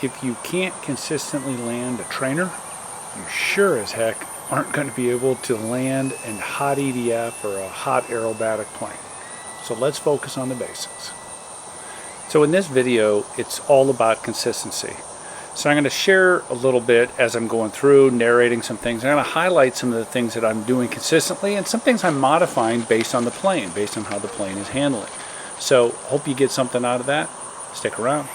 if you can't consistently land a trainer, you sure as heck aren't going to be able to land a hot EDF or a hot aerobatic plane. So let's focus on the basics. So in this video, it's all about consistency. So I'm going to share a little bit as I'm going through, narrating some things. I'm going to highlight some of the things that I'm doing consistently and some things I'm modifying based on the plane, based on how the plane is handling. So hope you get something out of that. Stick around.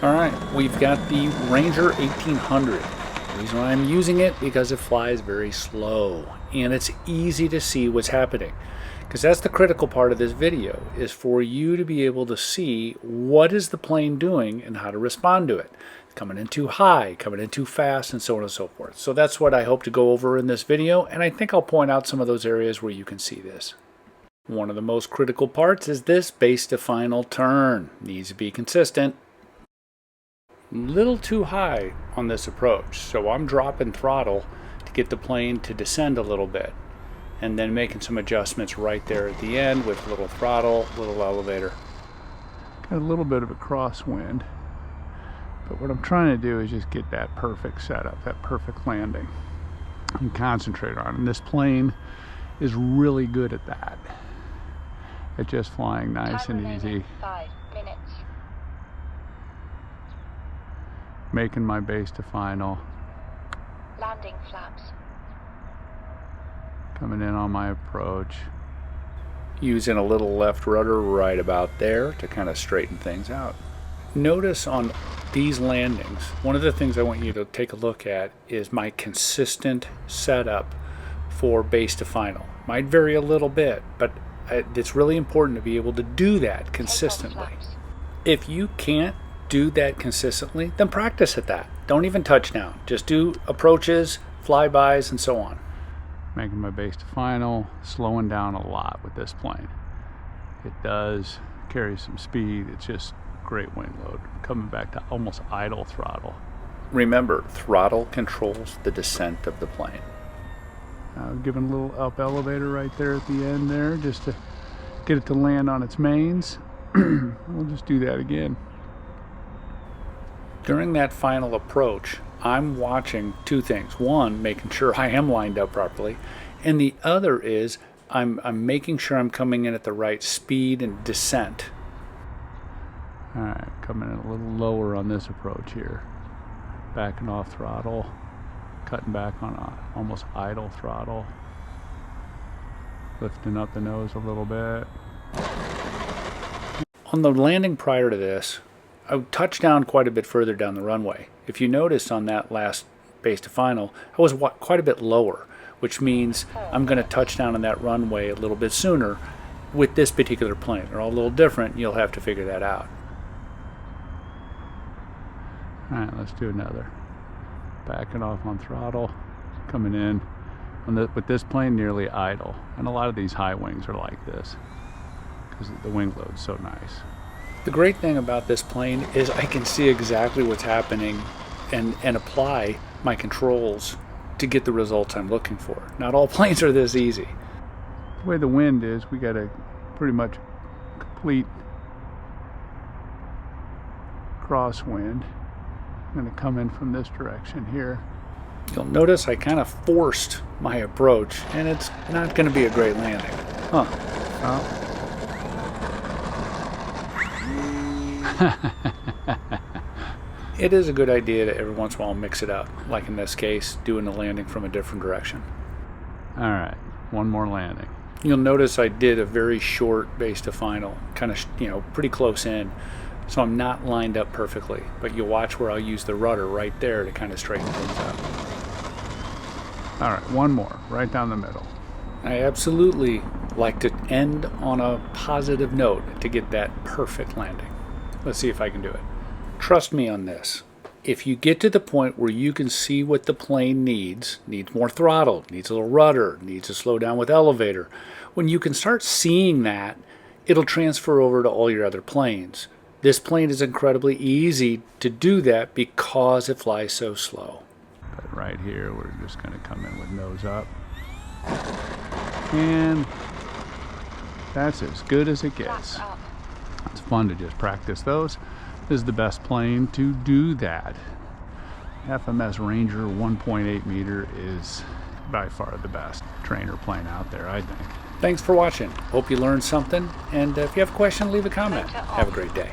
All right, we've got the Ranger 1800. The reason why I'm using it because it flies very slow and it's easy to see what's happening. Because that's the critical part of this video, is for you to be able to see what is the plane doing and how to respond to it. Coming in too high, coming in too fast, and so on and so forth. So that's what I hope to go over in this video, and I think I'll point out some of those areas where you can see this. One of the most critical parts is this base to final turn. Needs to be consistent. A little too high on this approach, so I'm dropping throttle to get the plane to descend a little bit. And then making some adjustments right there at the end with little throttle, little elevator. Got a little bit of a crosswind, but what I'm trying to do is just get that perfect setup, that perfect landing, and concentrate on it. And this plane is really good at that, at just flying nice and easy. 5 minutes. Making my base to final. Landing flaps. Coming in on my approach. Using a little left rudder right about there to kind of straighten things out. Notice on these landings, one of the things I want you to take a look at is my consistent setup for base to final. Might vary a little bit, but it's really important to be able to do that consistently. If you can't do that consistently, then practice at that. Don't even touch down. Just do approaches, flybys, and so on. Making my base to final, slowing down a lot with this plane. It does carry some speed. It's just great wing load. Coming back to almost idle throttle. Remember, throttle controls the descent of the plane. Giving a little up elevator right there at the end there, just to get it to land on its mains. We'll just do that again. During that final approach, I'm watching two things. One, making sure I am lined up properly, and the other is I'm making sure I'm coming in at the right speed and descent. All right, coming in a little lower on this approach here. Backing off throttle, cutting back on a almost idle throttle. Lifting up the nose a little bit. On the landing prior to this, I touched down quite a bit further down the runway. If you notice on that last base to final, I was quite a bit lower, which means I'm going to touch down on that runway a little bit sooner with this particular plane. They're all a little different. You'll have to figure that out. All right, let's do another. Backing off on throttle, coming in with this plane nearly idle. And a lot of these high wings are like this because the wing load's so nice. The great thing about this plane is I can see exactly what's happening and apply my controls to get the results I'm looking for. Not all planes are this easy. The way the wind is, we got a pretty much complete crosswind. I'm going to come in from this direction here. You'll notice I kind of forced my approach, and it's not going to be a great landing. It is a good idea to every once in a while mix it up, like in this case, doing the landing from a different direction. All right, one more landing. You'll notice I did a very short base to final, kind of, pretty close in, so I'm not lined up perfectly, but you'll watch where I'll use the rudder right there to kind of straighten things out. All right, one more, right down the middle. I absolutely like to end on a positive note to get that perfect landing. Let's see if I can do it. Trust me on this. If you get to the point where you can see what the plane needs more throttle, needs a little rudder, needs to slow down with elevator, when you can start seeing that, it'll transfer over to all your other planes. This plane is incredibly easy to do that because it flies so slow. But right here, we're just going to come in with nose up. And that's as good as it gets. It's fun to just practice those. is the best plane to do that. FMS Ranger 1.8 meter is by far the best trainer plane out there, I think. Thanks for watching. Hope you learned something. And if you have a question, leave a comment. Have a great day.